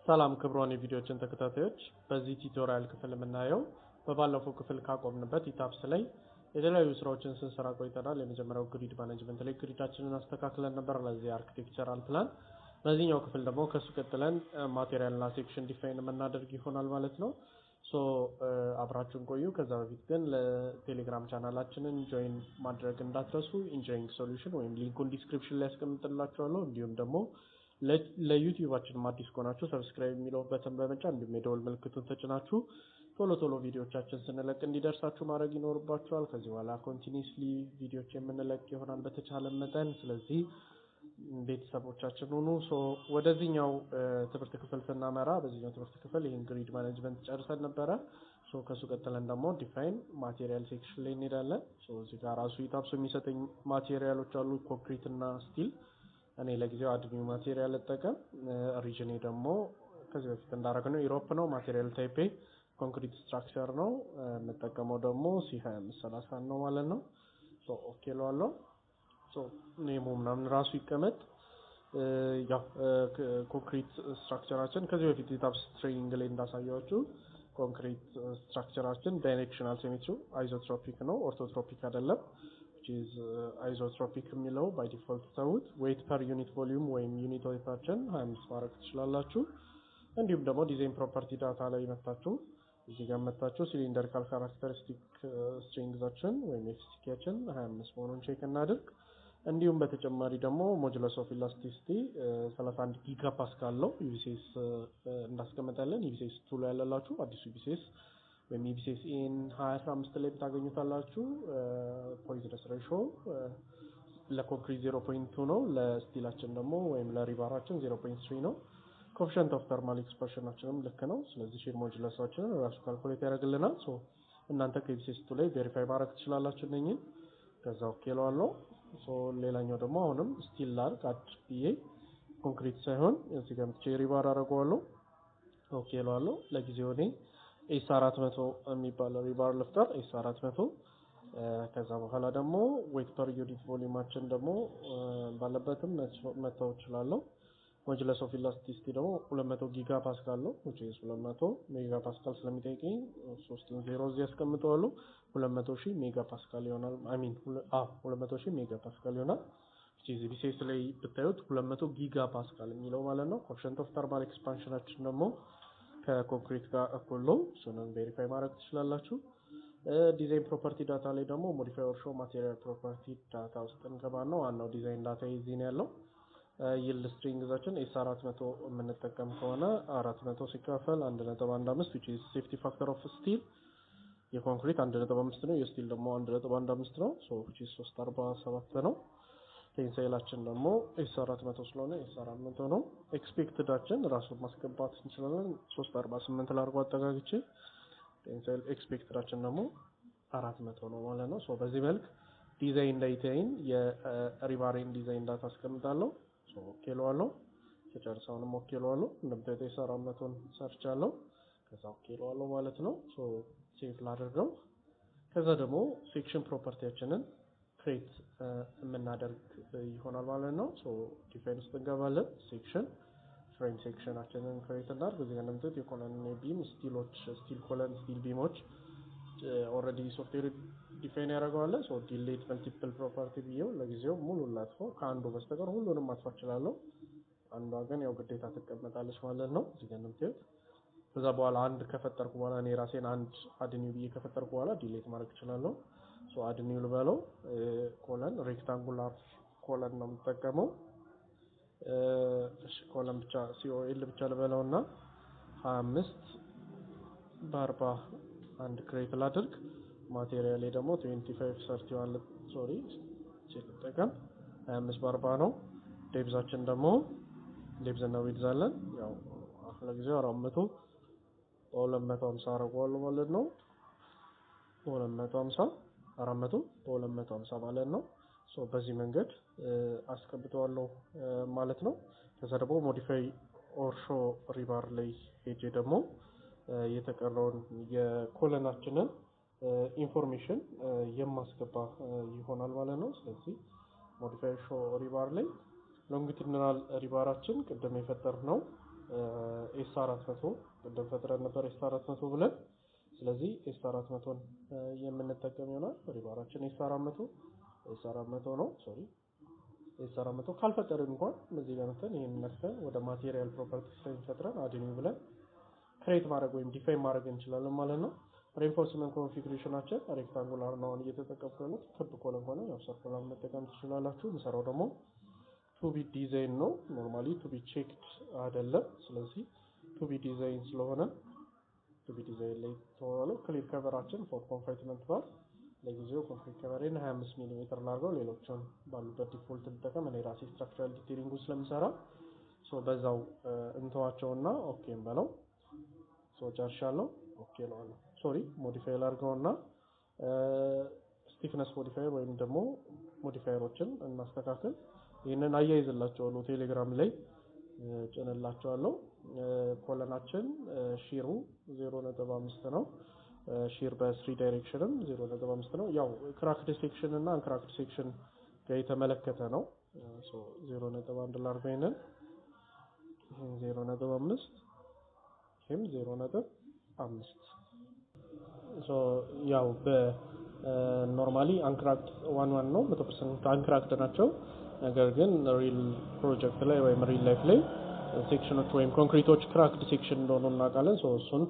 ሰላም ክብሯን የቪዲዮችን ተከታታዮች በዚህ ቱቶሪያል ክፍል የምናየው በባለፈው ክፍል ካቆምንበት ኢታፕስ ላይ የተለያዩ ስራዎችን ስንሰራ ቆይተናል። የመጀመሪያው ግሪድ ማኔጅመንት ላይ ግሪዳችንን አስተካክለን ነበር ለዚህ አርኪቴክቸራል ፕላን። በዚህኛው ክፍል ደግሞ ከሱ ቀጥለን ማቴሪያል እና ሴክሽን ዲፋይን የምናደርግ ይሆናል ማለት ነው። አብራችሁን ቆዩ። ከዛ በፊት ግን ለቴሌግራም ቻናላችንን ጆይን ማድረግ እንዳትረሱ። ኢንጂነሪንግ ሶሉሽን ወይም ሊንኩን ዲስክሪፕሽን ላይ ያስቀምጥላችኋለሁ። እንዲሁም ደግሞ ለዩቲዩባችን አዲስ ከሆናችሁ ሰብስክራይብ የሚለው በተን በመጫን እንዲሁም የደወል ምልክቱን ተጭናችሁ ቶሎ ቪዲዮዎቻችን ስንለቅ እንዲደርሳችሁ ማድረግ ይኖርባችኋል። ከዚህ በኋላ ኮንቲኒዩስሊ ቪዲዮዎች የምንለቅ ይሆናል በተቻለ መጠን። ስለዚህ ቤተሰቦቻችን ሁኑ። ወደዚህኛው ትምህርት ክፍል ስናመራ በዚህኛው ትምህርት ክፍል ይሄን ግሪድ ማኔጅመንት ጨርሰን ነበረ። ከሱ ቀጥለን ደግሞ ዲፋይን ማቴሪያል ሴክሽን ላይ እንሄዳለን። እዚህ ጋር ራሱ ኢታፕሱ የሚሰጠኝ ማቴሪያሎች አሉ፣ ኮንክሪት እና ስቲል። እኔ ለጊዜው አድሚው ማቴሪያል ልጠቀም። ሪጅኔ ደግሞ ከዚህ በፊት እንዳደረግነው ዩሮፕ ነው። ማቴሪያል ታይፔ ኮንክሪት ስትራክቸር ነው። የምጠቀመው ደግሞ C2530 ነው ማለት ነው። ኦኬ ለዋለው ኔሙ ምናምን ራሱ ይቀመጥ። ያው ኮንክሪት ስትራክቸራችን ከዚህ በፊት ኢታፕስ ትሬኒንግ ላይ እንዳሳያችሁ ኮንክሪት ስትራክቸራችን ዳይሬክሽናል ሲሜትሪ አይዞትሮፒክ ነው፣ ኦርቶትሮፒክ አይደለም። አይዞትሮፒክ የሚለው ባይ ዲፎልት ተውት። ዌይት ፐር ዩኒት ቮሊዩም ወይም ዩኒት ዌይታችን 25 ማድረግ ትችላላችሁ። እንዲሁም ደግሞ ዲዛይን ፕሮፐርቲ ዳታ ላይ መጣችሁ እዚህ ጋር መጣችሁ ሲሊንደሪካል ካራክተሪስቲክ ስትሪንግዛችን ወይም ኤፍሲኬችን 25 መሆኑን ቼክ እናድርግ። እንዲሁም በተጨማሪ ደግሞ ሞጁለስ ኦፍ ኢላስቲሲቲ 31 ጊጋ ፓስካል ነው። ዩቢሲኤስ እንዳስቀመጣለን ዩቢሲኤስ 2 ላይ ያለላችሁ አዲሱ ዩቢሲኤስ ወይም ዩቢሲኤስ ኢን 2015 ላይ ታገኙታላችሁ። ፖይዝነስ ሬሾ ለኮንክሪት 0.2 ነው፣ ለስቲላችን ደግሞ ወይም ለሪባራችን 0.3 ነው። ኮኤፊሺየንት ኦፍ ተርማል ኤክስፐንሽናችንም ልክ ነው። ስለዚህ ሼር ሞጁለሳችንን ራሱ ካልኩሌት ያደርግልናል። እናንተ ከዩቢሲኤስ 2 ላይ ቬሪፋይ ማድረግ ትችላላችሁ እነኚህን። ከዛ ኦኬ ለዋለው። ሌላኛው ደግሞ አሁንም ስቲል ላርክ አድርጌ ኮንክሪት ሳይሆን እዚህ ጋር መጥቼ ሪባር አደርገዋለሁ። ኦኬ ለዋለው። ለጊዜው እኔ ኤስ400 የሚባል ሪባር ልፍጠር። ኤስ400 ከዛ በኋላ ደግሞ ዌይት ፐር ዩኒት ቮሊዩማችን ደግሞ ባለበትም መተው እችላለሁ። ሞጁለስ ኦፍ ኢላስቲሲቲ ደግሞ 200 ጊጋ ፓስካል ነው። which is 200 ሜጋ ፓስካል ስለሚጠይቀኝ 3 እዚህ ያስቀምጠዋለሁ። 200,000 ሜጋ ፓስካል ይሆናል። 200,000 ሜጋ ፓስካል ይሆናል። which is ቢሲኤስ ላይ ብታዩት 200 ጊጋ ፓስካል የሚለው ማለት ነው። ኮኤፊሺየንት ኦፍ ተርማል ኤክስፓንሽናችን ደግሞ ከኮንክሪት ጋር እኩል ነው። እሱንም ቬሪፋይ ማድረግ ትችላላችሁ። ዲዛይን ፕሮፐርቲ ዳታ ላይ ደግሞ ሞዲፋይ ኦር ሾው ማቴሪያል ፕሮፐርቲ ዳታ ውስጥ እንገባና ዋናው ዲዛይን ዳታ እዚህ ነው ያለው። ይልድ ስትሪንግዛችን ኤስ400 የምንጠቀም ከሆነ 400 ሲካፈል 1.15 which is safety factor of steel የኮንክሪት 1.5 ነው፣ የስቲል ደግሞ 1.15 ነው። which is 347 ነው። ቴንሳይላችን ደግሞ ኤስ400 ስለሆነ ኤስ400 ነው። ኤክስፔክትዳችን ራሱን ማስገባት እንችላለን። 348 ላርጎ አጠጋግቼ ቴንሳይል ኤክስፔክትዳችን ደግሞ 400 ነው ማለት ነው። በዚህ መልክ ዲዛይን ዳታዬን የሪባሬን ዲዛይን ዳታ አስቀምጣለሁ። ኦኬ ለዋለው። ተጨርሰውንም ኦኬ ለዋለው። እንደምታዩት ኤስ400ን ሰርቻለሁ። ከዛ ኦኬ ለዋለው ማለት ነው። ሴቭ ላድርገው። ከዛ ደግሞ ሴክሽን ፕሮፐርቲያችንን ክሬት የምናደርግ ይሆናል ማለት ነው። ዲፋይን ውስጥ እንገባለን። ሴክሽን ፍሬም ሴክሽናችንን ክሬት እናድርግ። እዚህ ጋር እንደምታዩት የኮለን ቢም ስቲሎች ስቲል ኮለን ስቲል ቢሞች ኦልሬዲ ሶፍትዌር ዲፋይን ያደርገዋል። ዲሌት መልቲፕል ፕሮፐርቲ ብዬው ለጊዜው ሙሉ ላጥፈው ከአንዱ በስተቀር ሁሉንም ማጥፋት እችላለሁ። አንዷ ግን ያው ግዴታ ትቀመጣለች ማለት ነው። እዚህ ጋር እንደምታዩት ከዛ በኋላ አንድ ከፈጠርኩ በኋላ እኔ ራሴን አንድ አድኒው ብዬ ከፈጠርኩ በኋላ ዲሌት ማድረግ እችላለሁ። አድኒው ልበለው ኮለን ሬክታንጉላር ኮለን ነው የምጠቀመው። ኮለን ብቻ ሲኦኤል ብቻ ልበለውና 25 በ40 አንድ ክሬት ላድርግ። ማቴሪያል ላይ ደግሞ 2531 ቼክ ተጠቀም 25 በ40 ነው። ዴፕዛችን ደግሞ ዴፕዝ እና ዊድዝ አለን። ያው ለጊዜው 400 በ250 አደርገዋለሁ ማለት ነው። 250 400 በ250 ማለት ነው። በዚህ መንገድ አስቀምጠዋለሁ ማለት ነው። ከዛ ደግሞ ሞዲፋይ ኦር ሾው ሪባር ላይ ሄጄ ደግሞ የተቀረውን የኮለናችንን ኢንፎርሜሽን የማስገባ ይሆናል ማለት ነው። ስለዚህ ሞዲፋይ ሾው ሪባር ላይ ሎንጊቱዲናል ሪባራችን ቅድም የፈጠርነው ኤስ 400 ቅድም ፈጥረን ነበር ኤስ 400 ብለን ስለዚህ ኤስ 400ን የምንጠቀም ይሆናል ሪባራችን ኤስ 400 ነው ሶሪ ኤስ 400 ካልፈጠርን እንኳን እዚህ ጋር መተን ይሄን ነክተን ወደ ማቴሪያል ፕሮፐርቲስ ላይ ፈጥረን አድኒው ብለን ክሬት ማድረግ ወይም ዲፋይን ማድረግ እንችላለን ማለት ነው ሬንፎርስመንት ኮንፊግሬሽናችን ሬክታንጉላር ነው እየተጠቀምኩ ነው ክብ ኮለን ሆነ ያው ሰርኩላር መጠቀም ትችላላችሁ ምሰራው ደግሞ ቱ ቢ ዲዛይን ነው ኖርማሊ ቱ ቢ ቼክድ አይደለም ስለዚህ ቱ ቢ ዲዛይን ስለሆነ ቱ ቢ ዲዛይን ላይ ተዋለው ክሊር ከቨራችን ፎር ኮንፋይትመንት ባር ለጊዜው ኮንክሪት ከቨሬን 25 ሚሊ ሜትር ላርገው ሌሎችን ባሉበት ዲፎልት ልጠቀም እኔ ራሴ ስትራክቸራል ዲቴይሊንግ ስለምሰራ ሶ በዛው እንተዋቸውና ኦኬ እንበለው ሶ ጨርሻለሁ ኦኬ ነው ሶሪ ሞዲፋይ ላርገውና ስቲፍነስ ሞዲፋየር ወይም ደግሞ ሞዲፋየሮችን እናስተካክል ይሄንን አያይዝላችኋለሁ ቴሌግራም ላይ ጨነላችኋለሁ ኮለናችን ሺሩ 0.5 ነው ሺር በ3 ዳይሬክሽንም 0.5 ነው ያው ክራክድ ሴክሽን እና አንክራክድ ሴክሽን ጋር የተመለከተ ነው ሶ 0.1 ላርገው ይሄንን 0.5 ይሄም 0.5 ሶ ያው በኖርማሊ አንክራክድ 11 ነው 100% አንክራክድ ናቸው ነገር ግን ሪል ፕሮጀክት ላይ ወይም ሪል ላይፍ ላይ ሴክሽኖች ወይም ኮንክሪቶች ክራክድ ሴክሽን እንደሆኑ እናውቃለን ሶ እሱን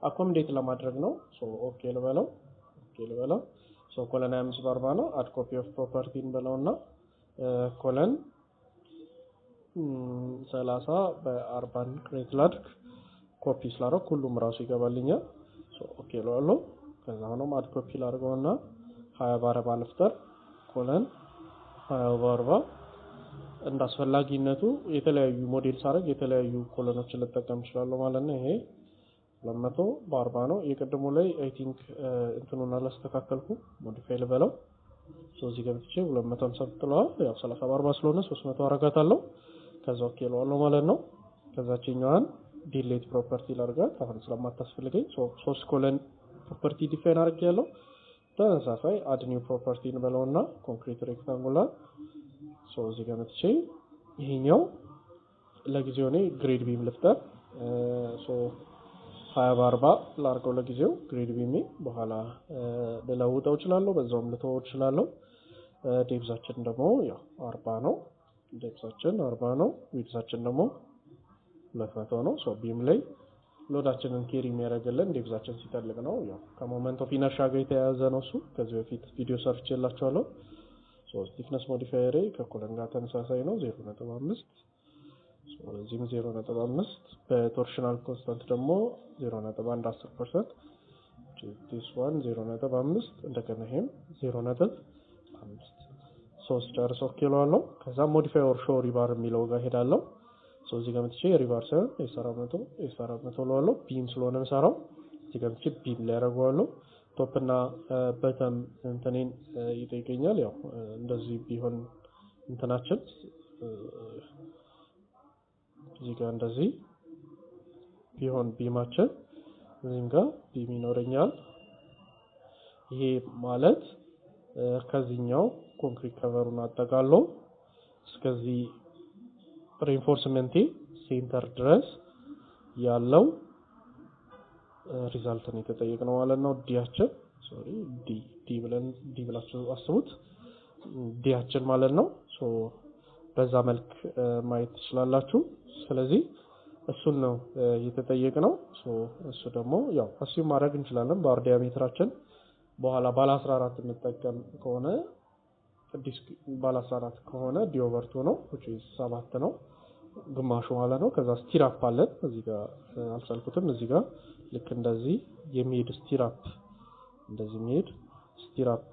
አኮሞዴት ለማድረግ ነው ሶ ኦኬ ልበለው ሶ ኮለን 540 ነው አድ ኮፒ ኦፍ ፕሮፐርቲ እንበለውና ኮለን 30 በ40 ክሬት ላድርግ ኮፒ ስላደረኩ ሁሉም ራሱ ይገባልኛል ሶ ኦኬ ልበለው ከዛ ነው አድ ኮፒ ላድርገውና 20 በ40 ልፍጠር ኮለን 20 በ40 እንዳስፈላጊነቱ የተለያዩ ሞዴል ሳረግ የተለያዩ ኮለኖችን ልጠቀም እችላለሁ ማለት ነው ይሄ 200 በ40 ነው የቀደሙ ላይ አይ ቲንክ እንትኑን አላስተካከልኩ ሞዲፋይ ልበለው ሶ እዚህ ገብቼ 250 ጥሏል ያው 30 በ40 ስለሆነ 300 አረጋታለሁ ከዛ ኦኬ ለዋለው ማለት ነው ከዛችኛዋን ዲሌት ፕሮፐርቲ ላርጋት አሁን ስለማታስፈልገኝ ሶ 3 ኮለን ፕሮፐርቲ ዲፋይን አድርጌያለሁ ተመሳሳይ አድ ኒው ፕሮፐርቲ እንበለውና ኮንክሪት ሬክታንጉላር ሶ እዚህ ጋር መጥቼ ይሄኛው ለጊዜው ነው ግሬድ ቢም ልፍጠር ሶ 20 በ40 ላርገው ለጊዜው ግሬድ ቢም በኋላ ለለውጠው እችላለሁ በዛውም ልተወው እችላለሁ ዴፕዛችን ደግሞ ያው 40 ነው ዴፕዛችን 40 ነው ዊድዛችን ደግሞ 200 ነው ሶ ቢም ላይ ሎዳችንን ኬሪ የሚያደርግልን ዴፕዛችን ሲፈልግ ነው ያው ከሞመንት ኦፍ ኢነርሺያ ጋር የተያያዘ ነው እሱ ከዚህ በፊት ቪዲዮ ሰርቼላችኋለሁ ሶ ስቲፍነስ ሞዲፋየር ከኮለን ጋር ተመሳሳይ ነው 0.5 ስለዚህም 0.5 በቶርሽናል ኮንስታንት ደግሞ 0.1 this one 0.5 እንደገና ይሄም 0.5 ሶስት ጨርሶ ኪሎ አለው ከዛ ሞዲፋየር ሾው ሪባር የሚለው ጋር ሄዳለሁ ሶ እዚህ ጋር መጥቼ ሪባር ሳይሆን ኤስ400 ለዋለው ቢም ስለሆነ መሰራው እዚህ ጋር መጥቼ ቢም ላይ አደርገዋለሁ ቶፕ እና በተም እንትኔን ይጠይቀኛል ያው እንደዚህ ቢሆን እንትናችን እዚህ ጋር እንደዚህ ቢሆን ቢማችን እዚህም ጋር ቢም ይኖረኛል ይሄ ማለት ከዚህኛው ኮንክሪት ከቨሩን አጠቃሎ እስከዚህ ሪኢንፎርስመንት ሴንተር ድረስ ያለው ሪዛልትን የተጠየቅነው ማለት ነው ዲያችን ሶሪ ዲ ብላችሁ አስቡት ዲያችን ማለት ነው ሶ በዛ መልክ ማየት ትችላላችሁ ስለዚህ እሱን ነው የተጠየቅነው ሶ እሱ ደግሞ ያው አስዩም ማድረግ እንችላለን ባር ዲያሜትራችን በኋላ ባለ 14 እንጠቀም ከሆነ ባለ 14 ከሆነ ዲ ኦቨር 2 ነው which is 7 ነው ግማሹ ማለት ነው ከዛ ስቲራፕ አለን እዚህ ጋር አልሰልኩትም እዚህ ጋር ልክ እንደዚህ የሚሄድ ስቲራፕ እንደዚህ የሚሄድ ስቲራፕ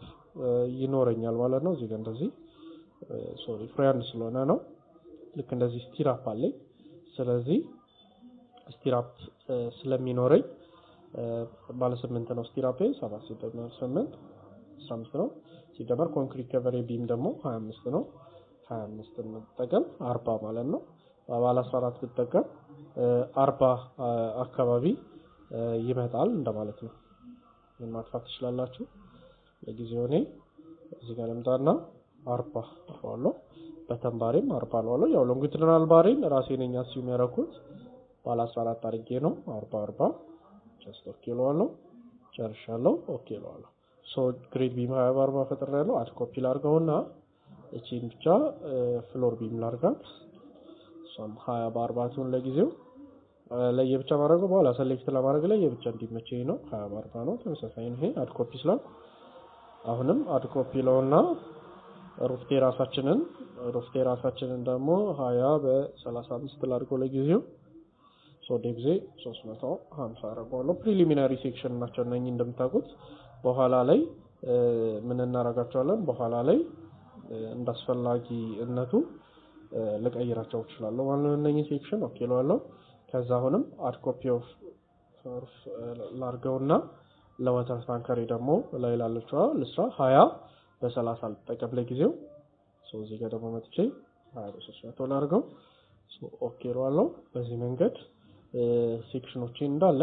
ይኖረኛል ማለት ነው እዚህ ጋር እንደዚህ ሶሪ ፍሬንድ ስለሆነ ነው ልክ እንደዚህ ስቲራፕ አለኝ ስለዚህ ስቲራፕ ስለሚኖረኝ ባለ 8 ነው ስቲራፕ 7 ሲደመር 8 15 ነው ሲደመር ኮንክሪት ከቨር ቢም ደግሞ 25 ነው 25 እንጠቀም 40 ማለት ነው ባለ 14 ብትጠቀም 40 አካባቢ ይመጣል እንደማለት ነው ምን ማጥፋት ትችላላችሁ ለጊዜው እኔ እዚህ ጋር ለምጣና 40 አለው በተንባሬም 40 አለው ያው ሎንጊቱዲናል ባሬን ራሴ ነኝ አስዩም ያደረኩት ባለ 14 አድርጌ ነው 40 ጀስት ኦኬ እለዋለሁ ጨርሻለሁ ኦኬ እለዋለሁ ሶ ግሪድ ቢም 20 በ40 ፈጥሬያለሁ አድ ኮፒ ላድርገውና እቺን ብቻ ፍሎር ቢም ላድርጋት ሶም 20 በ40 ቱን ለጊዜው ለየብቻ ማድረግ በኋላ ሰሌክት ለማድረግ ለየብቻ እንዲመቸኝ ነው 20 በ40 ነው ተመሳሳይ ነው ይሄ አድ ኮፒ ስላል አሁንም አድ ኮፒ ለውና ሩፍ ቴራሳችንን ደግሞ 20 በ35 ላድርገው ለጊዜው ሶ ዴፕዝ 350 አደርገዋለሁ ፕሪሊሚናሪ ሴክሽን ናቸው እነኚህ እንደምታውቁት በኋላ ላይ ምን እናረጋቸዋለን በኋላ ላይ እንዳስፈላጊነቱ ለቀይራቸው እችላለሁ ማለት ነው እነኚህ ሴክሽን ኦኬ እለዋለሁ ከዛ አሁንም አድ ኮፒ ኦፍ ሰርፍ ላድርገውና ለዋተር ታንከሪ ደግሞ ላይ ላለችው ለስራ 20 በ30 ልጠቀም ለጊዜው ሶ እዚህ ጋር ደግሞ መጥቼ 20 በ300 ላድርገው ሶ ኦኬ እለዋለሁ በዚህ መንገድ ሴክሽኖችን እንዳለ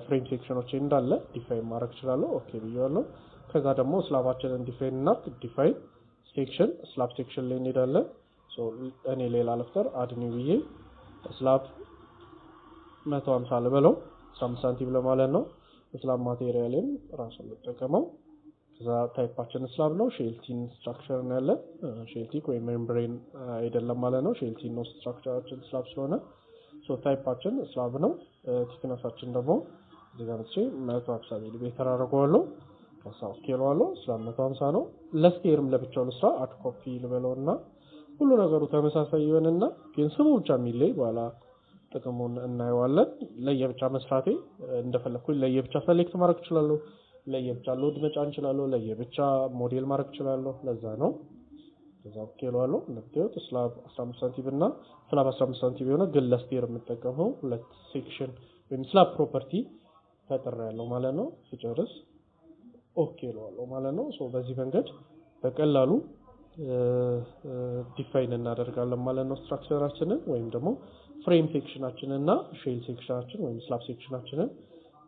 ፍሬም ሴክሽኖችን እንዳለ ዲፋይን ማድረግ እችላለሁ ኦኬ ብዬዋለሁ ከዛ ደግሞ ስላባችንን ዲፋይን እና ዲፋይን ሴክሽን ስላብ ሴክሽን ላይ እንሄዳለን ሶ እኔ ሌላ ለፍተር አድ ኒው ብዬ ስላብ 150 ልበለው 15 ሳንቲም ለማለት ነው ስላብ ማቴሪያልን ራሱን ልጠቀመው ከዛ ታይፓችን ስላብ ነው ሼልቲን ስትራክቸር ነው ያለ ሼልቲክ ወይ ሜምብሬን አይደለም ማለት ነው ሼልቲን ነው ስትራክቸራችን ስላብ ስለሆነ ሶ ታይፓችን ስላብ ነው ቲክነሳችን ደግሞ እዚህ ጋር መጥቼ 150 ሚሊ ሜትር አደርገዋለሁ ከዛ ኦኬ እለዋለሁ ስላብ 150 ነው ለስቴርም ለብቻው ልስራ አድ ኮፒ ልበለውና ሁሉ ነገሩ ተመሳሳይ ይሆንና ግን ስሙ ብቻ የሚለይ በኋላ ጥቅሙን እናየዋለን ለየብቻ መስራቴ እንደፈለኩኝ ለየብቻ ሰሌክት ማድረግ እችላለሁ ለየብቻ ሎድ መጫን እችላለሁ ለየብቻ ሞዴል ማድረግ እችላለሁ ለዛ ነው ከዛ ኦኬ እለዋለሁ ለምትዩት ስላብ 15 ሳንቲም እና ስላብ 15 ሳንቲም የሆነ ግን ለስቴር የምጠቀመው ሁለት ሴክሽን ወይም ስላብ ፕሮፐርቲ ፈጥሬያለሁ ማለት ነው ሲጨርስ ኦኬ እለዋለሁ ማለት ነው ሶ በዚህ መንገድ በቀላሉ ዲፋይን እናደርጋለን ማለት ነው ስትራክቸራችንን ወይም ደግሞ ፍሬም ሴክሽናችንን እና ሼል ሴክሽናችን ወይም ስላብ ሴክሽናችንን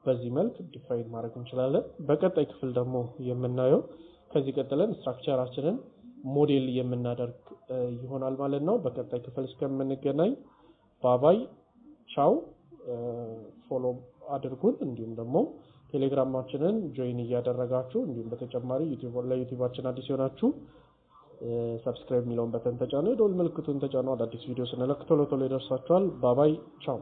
በዚህ መልክ ዲፋይን ማድረግ እንችላለን በቀጣይ ክፍል ደግሞ የምናየው ከዚህ ቀጥለን ስትራክቸራችንን ሞዴል የምናደርግ ይሆናል ማለት ነው በቀጣይ ክፍል እስከምንገናኝ ባባይ ቻው ፎሎ አድርጉን እንዲሁም ደግሞ ቴሌግራማችንን ጆይን እያደረጋችሁ እንዲሁም በተጨማሪ ለዩቲዩባችን አዲስ ሆናችሁ ሰብስክራይብ ሚለውን በተን ተጫኑ ደወል ምልክቱን ተጫኑ አዳዲስ ቪዲዮ ስንለቅ ቶሎ ይደርሳችኋል ባባይ ቻው